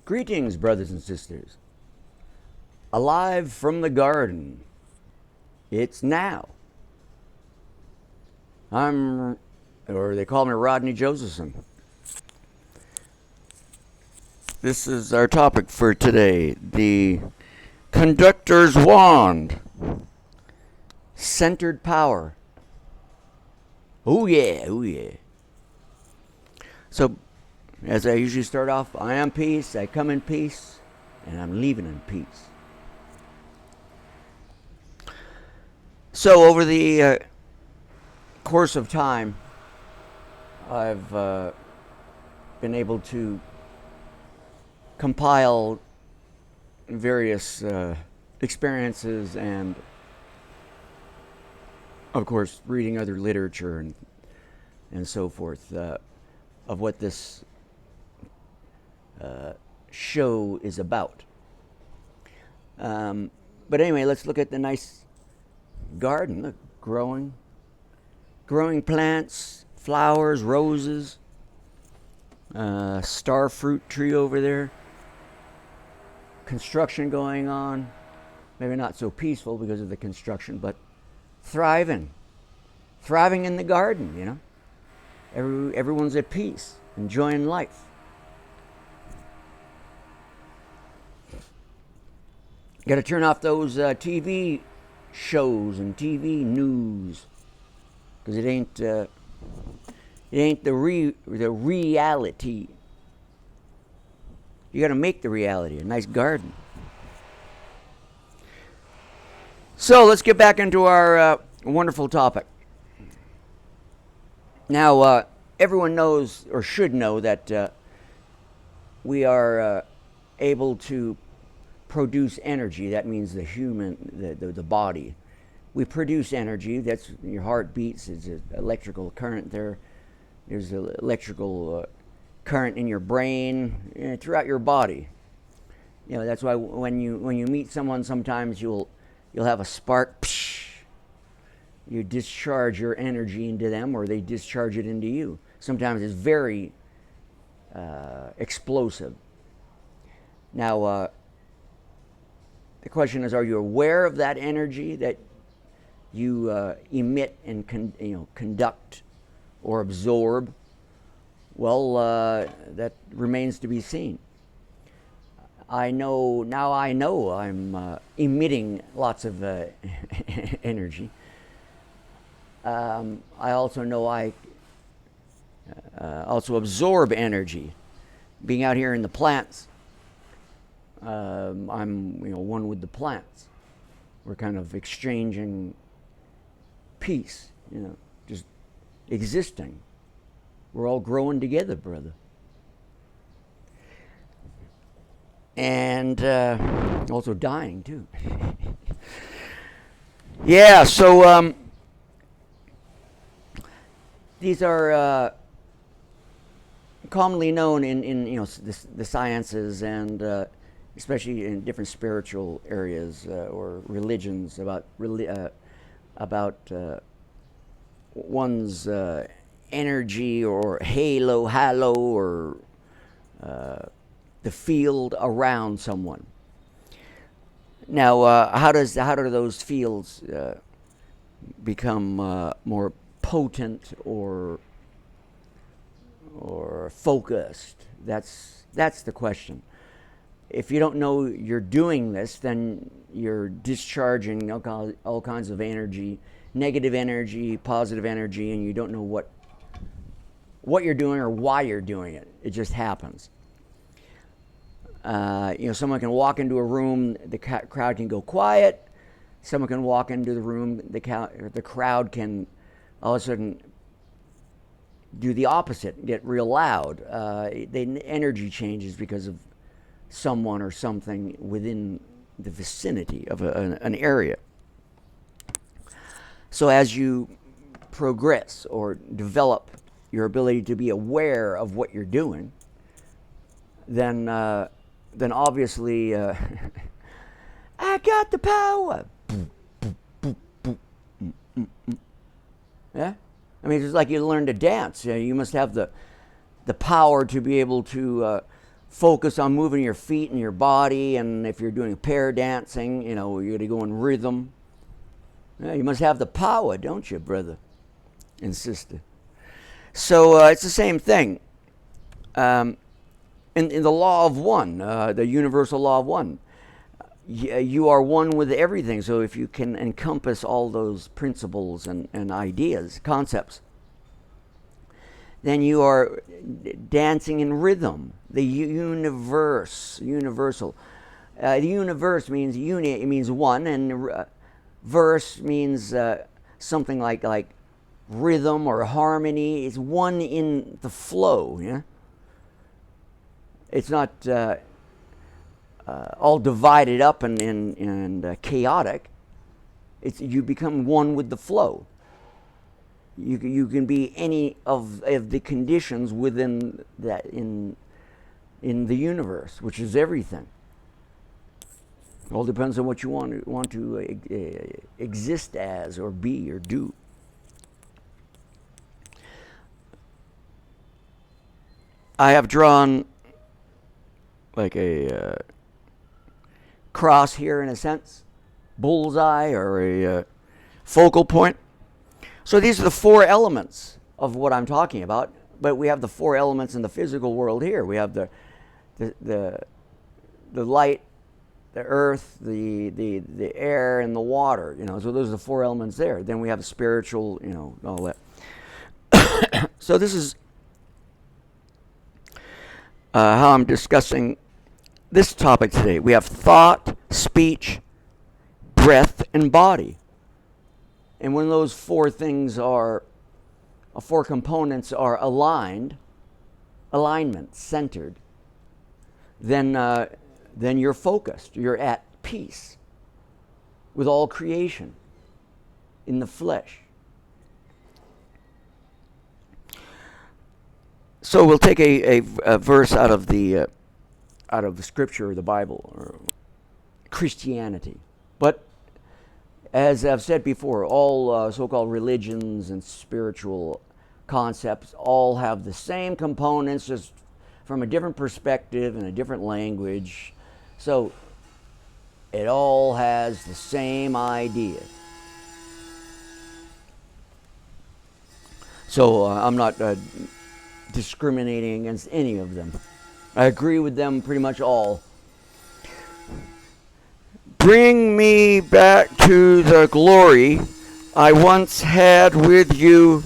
Greetings, brothers and sisters. Alive from the garden. It's now. Or they call me Rodney Josephson. This is our topic for today. The Conductor's Wand. Centered power. Oh yeah, oh yeah. So, as I usually start off, I am peace, I come in peace, and I'm leaving in peace. So, over the course of time, I've been able to compile various experiences and, of course, reading other literature and so forth of what this show is about. But anyway, let's look at the nice garden. Look, growing plants, flowers, roses, star fruit tree over there. Construction going on. Maybe not so peaceful because of the construction, but thriving in the garden. You know, everyone's at peace, enjoying life. Got to turn off those TV shows and TV news, because it ain't the reality. You got to make the reality a nice garden. So let's get back into our wonderful topic. Now, everyone knows or should know that we are able to produce energy. That means the body. We produce energy. That's your heart beats. There's an electrical current there. There's an electrical current in your brain, throughout your body. You know, that's why when you meet someone, sometimes you'll have a spark. Psh, you discharge your energy into them, or they discharge it into you. Sometimes it's very explosive. Now, the question is, are you aware of that energy that you emit and conduct or absorb? Well, that remains to be seen. I know I'm emitting lots of energy. I also know I also absorb energy. Being out here in the plants, I'm one with the plants. We're kind of exchanging peace, just existing. We're all growing together, brother. And also dying, too. Yeah, so these are commonly known in the sciences, and especially in different spiritual areas or religions, about one's energy or halo, or the field around someone. Now, how do those fields become more potent or focused? That's the question. If you don't know you're doing this, then you're discharging all kinds of energy, negative energy, positive energy, and you don't know what you're doing or why you're doing it. It just happens. Someone can walk into a room, the crowd can go quiet. Someone can walk into the room, the crowd can all of a sudden do the opposite, get real loud. The energy changes because of someone or something within the vicinity of an area. So as you progress or develop your ability to be aware of what you're doing, then obviously I got the power. Yeah, I mean, it's like you learn to dance. You must have the power to be able to focus on moving your feet and your body, and if you're doing pair dancing, you're going to go in rhythm. Yeah, you must have the power, don't you, brother and sister? So it's the same thing. In the law of one, the universal law of one, you are one with everything. So if you can encompass all those principles and ideas, concepts, then you are dancing in rhythm. The universal. The universe means it means one, and verse means something like rhythm or harmony. It's one in the flow. Yeah, it's not all divided up and chaotic. You become one with the flow. You can be any of the conditions within that in the universe, which is everything. It all depends on what you want to exist as, or be, or do. I have drawn like a cross here, in a sense, bullseye, or a focal point. So these are the four elements of what I'm talking about, but we have the four elements in the physical world here. We have the light, the earth, the air, and the water. So those are the four elements there. Then we have the spiritual, all that. So this is how I'm discussing this topic today. We have thought, speech, breath, and body. And when those four components are alignment, centered, then you're focused. You're at peace with all creation in the flesh. So we'll take a verse out of the Scripture, or the Bible, or Christianity, but as I've said before, all so-called religions and spiritual concepts all have the same components, just from a different perspective and a different language. So it all has the same idea. So I'm not discriminating against any of them. I agree with them pretty much all. Bring me back to the glory I once had with you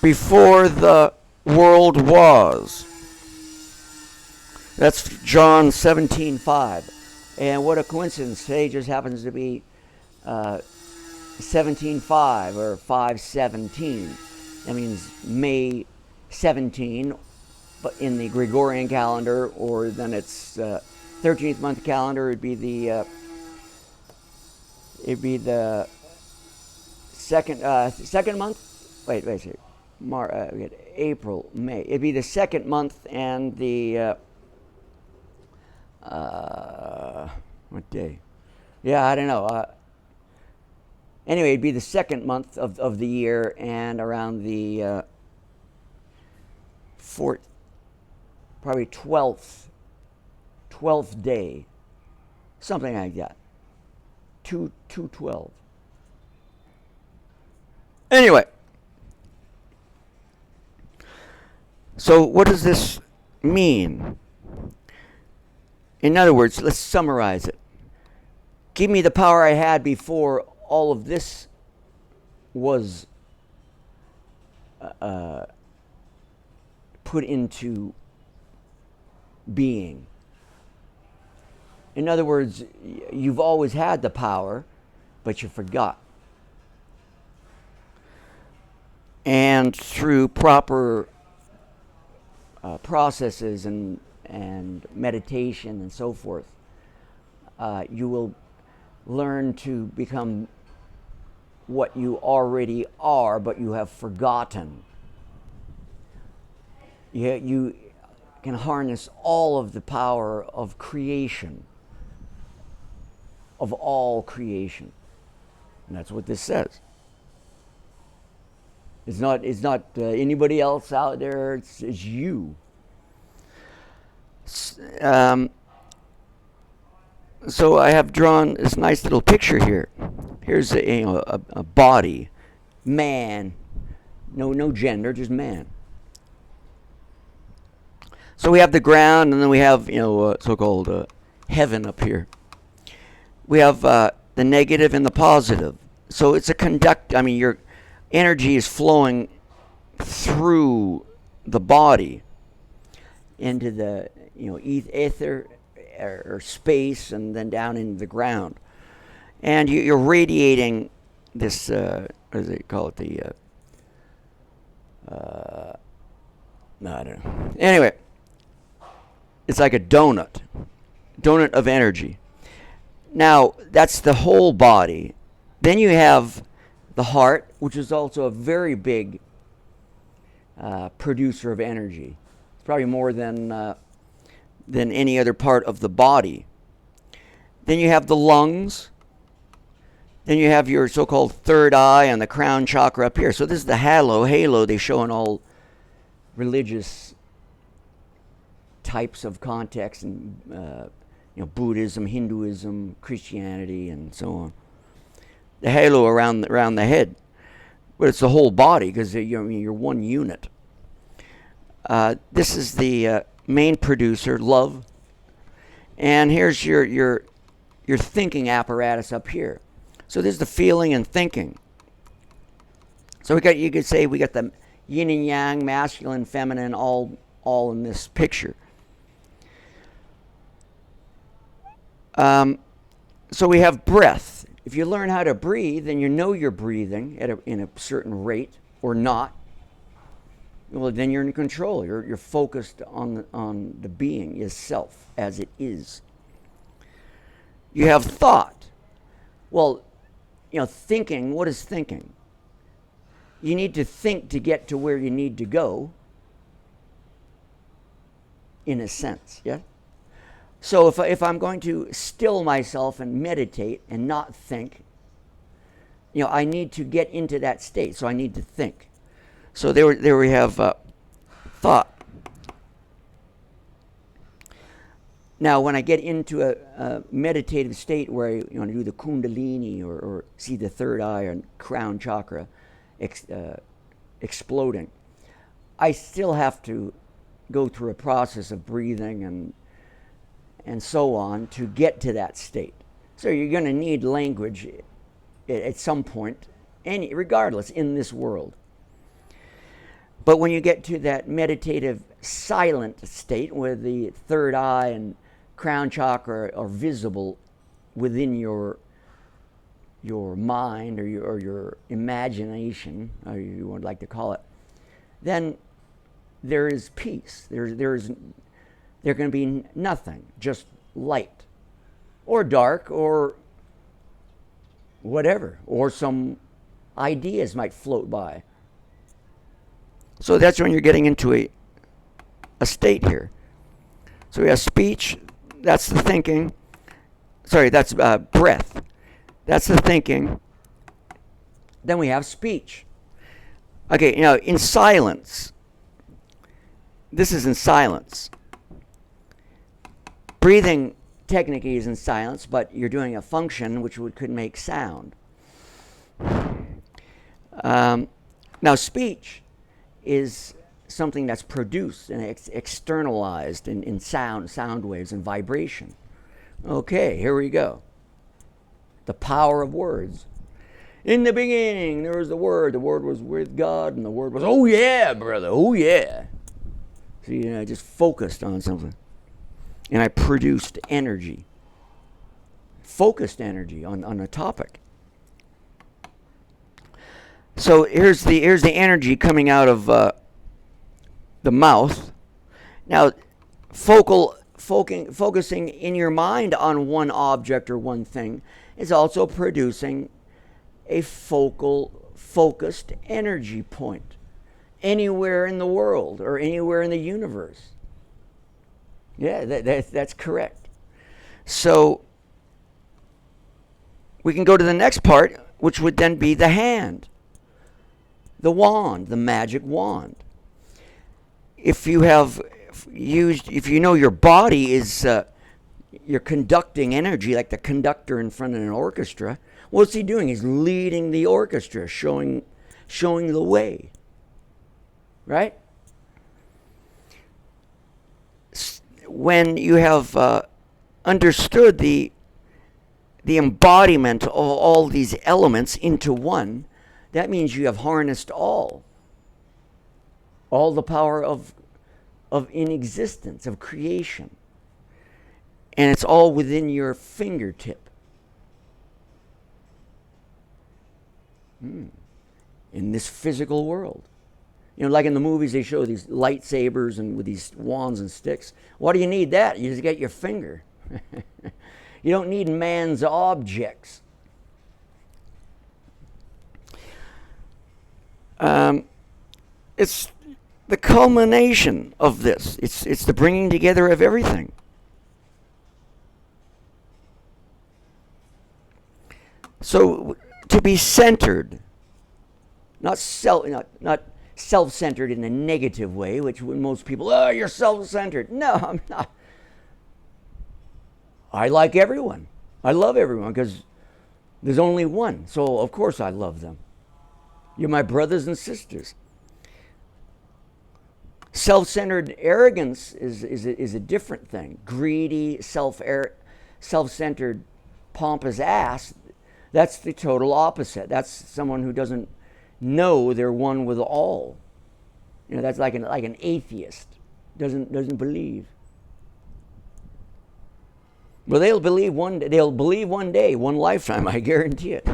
before the world was. That's John 17:5. And what a coincidence. Today just happens to be 17:5 or 5/17. That means May 17, but in the Gregorian calendar, or then it's 13th month calendar, it'd be the second month. Wait a second. We had April, May. It'd be the second month, and the what day? Yeah, I don't know. Anyway, it'd be the second month of the year, and around the probably 12th day, something like that. 2/12. Anyway, so what does this mean? In other words, let's summarize it. Give me the power I had before all of this was put into being. In other words, you've always had the power, but you forgot. And through proper processes and meditation and so forth, you will learn to become what you already are, but you have forgotten. You can harness all of the power of creation, of all creation. And that's what this says. It's not anybody else out there, it's you. So I have drawn this nice little picture here. Here's a body, man, no gender, just man. So we have the ground, and then we have so-called heaven up here. We have the negative and the positive. So it's a conduct. I mean, your energy is flowing through the body into the ether or space, and then down into the ground. And you're radiating this. What do they call it? No, I don't know. Anyway, it's like a donut of energy. Now, that's the whole body. Then you have the heart, which is also a very big producer of energy. It's probably more than any other part of the body. Then you have the lungs. Then you have your so-called third eye and the crown chakra up here. So this is the halo they show in all religious types of contexts, and Buddhism, Hinduism, Christianity, and so on. The halo around the head, but it's the whole body, because you're one unit. This is the main producer, love, and here's your thinking apparatus up here. So there's the feeling and thinking. So you could say we got the yin and yang, masculine, feminine, all in this picture. So we have breath. If you learn how to breathe, then you know you're breathing in a certain rate or not. Well, then you're in control. You're focused on the being, yourself, as it is. You have thought. Well, thinking. What is thinking? You need to think to get to where you need to go. In a sense, yeah. So if I'm going to still myself and meditate and not think, I need to get into that state. So I need to think. So there we have thought. Now, when I get into a meditative state where I do the Kundalini or see the third eye and crown chakra exploding, I still have to go through a process of breathing and so on to get to that state. So you're going to need language at some point, regardless, in this world. But when you get to that meditative silent state where the third eye and crown chakra are visible within your mind or your imagination, or you would like to call it, then there is peace. There can be nothing, just light, or dark, or whatever, or some ideas might float by. So that's when you're getting into a state here. So we have speech, that's the thinking. Sorry, that's breath. That's the thinking. Then we have speech. Okay, in silence. This is in silence. Breathing technically is in silence, but you're doing a function which could make sound. Now, speech is something that's produced and externalized in sound waves and vibration. Okay, here we go. The power of words. In the beginning, there was the Word. The Word was with God, and the Word was, oh yeah, brother, oh yeah. See, I just focused on something. And I produced energy. Focused energy on a topic. So here's the energy coming out of the mouth. Now, focusing in your mind on one object or one thing is also producing a focused energy point anywhere in the world or anywhere in the universe. Yeah, that's correct. So we can go to the next part, which would then be the hand. The wand, the magic wand. If you have if you know your body is you're conducting energy like the conductor in front of an orchestra. What's he doing? He's leading the orchestra, showing the way. Right? When you have understood the embodiment of all these elements into one, that means you have harnessed all the power of in existence, of creation. And it's all within your fingertip. In this physical world. Like in the movies, they show these lightsabers and with these wands and sticks. Why do you need that? You just get your finger. You don't need man's objects. It's the culmination of this. It's the bringing together of everything. So to be centered, not self-centered in a negative way, which when most people, you're self-centered. No, I'm not. I like everyone. I love everyone because there's only one. So of course I love them. You're my brothers and sisters. Self-centered arrogance is a different thing. Greedy, self-centered, pompous ass, that's the total opposite. That's someone who doesn't know they're one with all. That's like an atheist. Doesn't believe. Well, they'll believe one day, one lifetime, I guarantee it.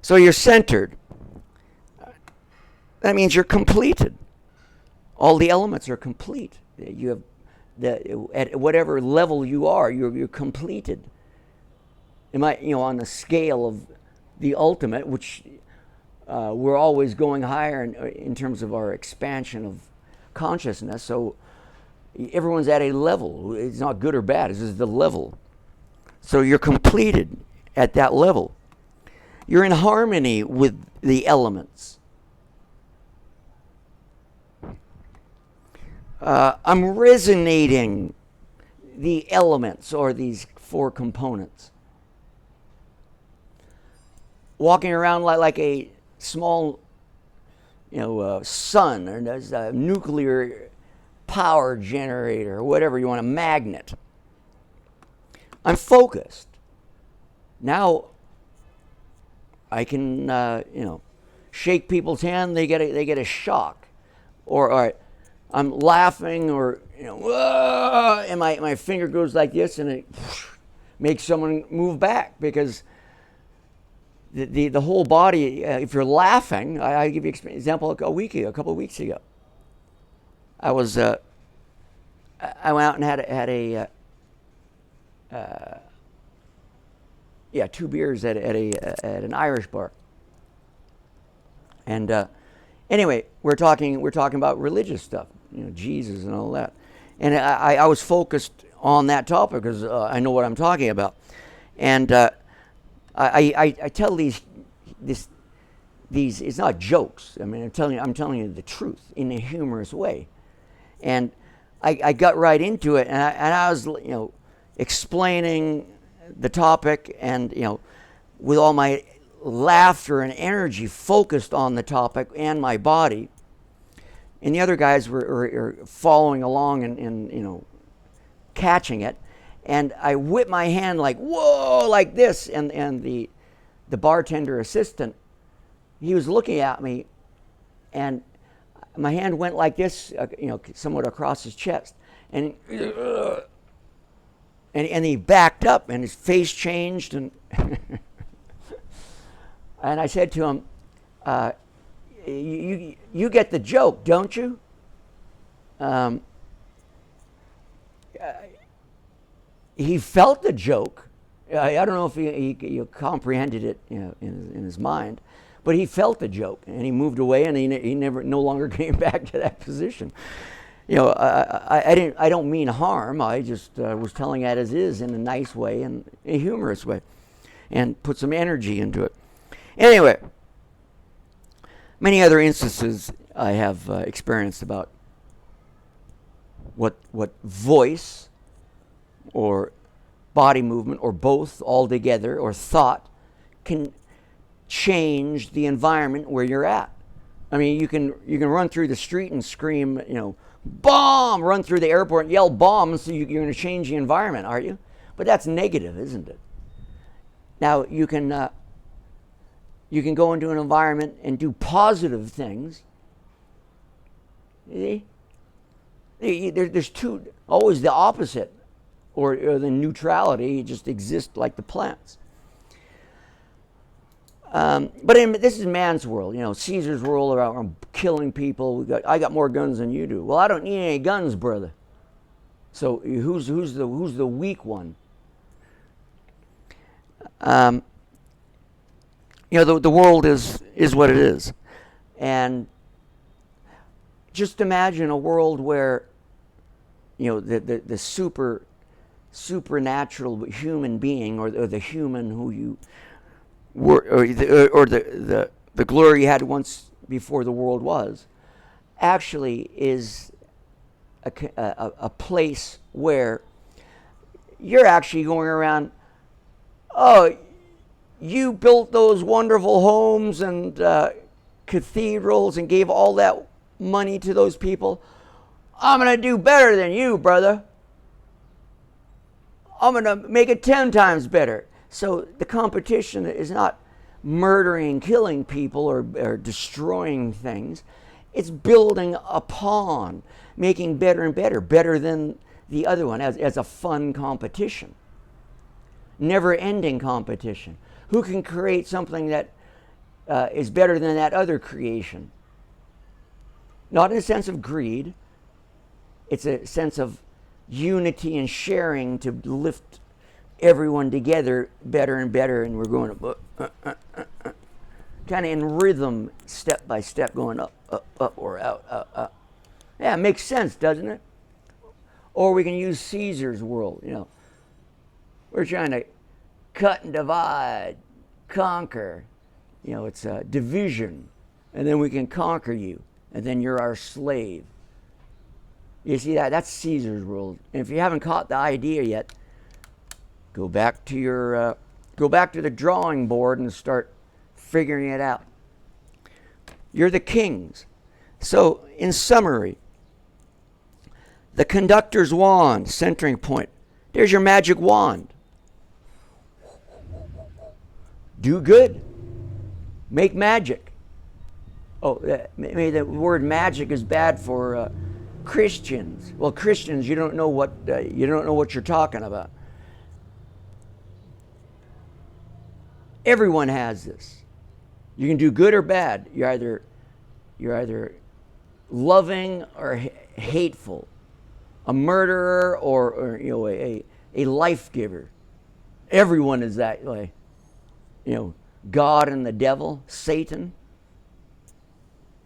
So you're centered. That means you're completed. All the elements are complete. You have at whatever level you are, you're completed. On the scale of the ultimate, which we're always going higher in terms of our expansion of consciousness. So everyone's at a level. It's not good or bad. It's just the level. So you're completed at that level. You're in harmony with the elements. I'm resonating the elements or these four components. Walking around like a small, sun, or there's a nuclear power generator, or whatever you want, a magnet. I'm focused. Now I can, shake people's hand. They get a shock, or I'm laughing, or and my finger goes like this, and it makes someone move back because. The whole body, if you're laughing, I give you an example. A couple of weeks ago, I went out and had 2 beers at an Irish bar, and anyway, we're talking about religious stuff, Jesus and all that, and I was focused on that topic because I know what I'm talking about, and. I tell these it's not jokes. I mean, I'm telling you the truth in a humorous way, and I got right into it, and I was explaining the topic, and with all my laughter and energy focused on the topic and my body, and the other guys were following along and catching it. And I whipped my hand like, whoa, like this. And the bartender assistant, he was looking at me, and my hand went like this, somewhat across his chest. And he backed up, and his face changed. And and I said to him, you get the joke, don't you? He felt the joke. I don't know if he comprehended it, in his mind, but he felt the joke, and he moved away, and he no longer came back to that position. I don't mean harm. I just was telling it as is in a nice way and a humorous way, and put some energy into it. Anyway, many other instances I have experienced about what voice or body movement or both all together or thought can change the environment where you're at. I mean, you can run through the street and scream, bomb, run through the airport and yell bomb, so you're going to change the environment, aren't you? But that's negative, isn't it? Now, you can go into an environment and do positive things. See? There's always the opposite, or the neutrality just exists like the plants. But this is man's world, Caesar's world around killing people. I got more guns than you do. Well, I don't need any guns, brother. So who's the weak one? The world is what it is, and just imagine a world where the supernatural human being, or the human who you were, or the glory you had once before the world was, actually is a place where you're actually going around. Oh, you built those wonderful homes and cathedrals and gave all that money to those people. I'm going to do better than you, brother. I'm going to make it 10 times better. So the competition is not murdering, killing people, or destroying things. It's building upon, making better and better than the other one, as a fun competition. Never-ending competition. Who can create something that is better than that other creation? Not in a sense of greed. It's a sense of unity and sharing to lift everyone together better and better, and we're going kind of in rhythm, step by step, going up, or out, up. Yeah, it makes sense, doesn't it? Or we can use Caesar's world, We're trying to cut and divide, conquer. It's a division, and then we can conquer you, and then you're our slave. You see that? That's Caesar's world. And if you haven't caught the idea yet, go back to the drawing board and start figuring it out. You're the kings. So, in summary, the conductor's wand, centering point. There's your magic wand. Do good. Make magic. Oh, maybe the word magic is bad for Christians. Well, Christians, you don't know what you're talking about. Everyone has this. You can do good or bad. You're either loving or hateful, a murderer or a life giver. Everyone is that way. God and the devil, Satan.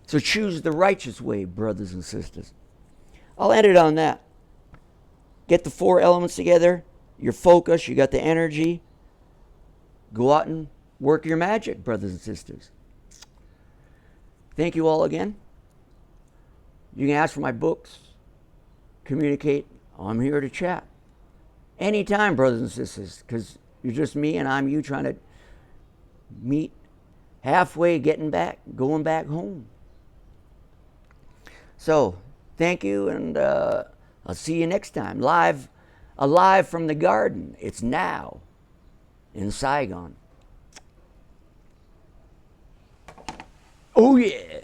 So choose the righteous way, brothers and sisters. I'll end it on that. Get the 4 elements together. Your focus, you got the energy. Go out and work your magic, brothers and sisters. Thank you all again. You can ask for my books, communicate. I'm here to chat. Anytime, brothers and sisters, because you're just me and I'm you trying to meet halfway, going back home. So, thank you, and I'll see you next time. Alive from the garden. It's now in Saigon. Oh, yeah.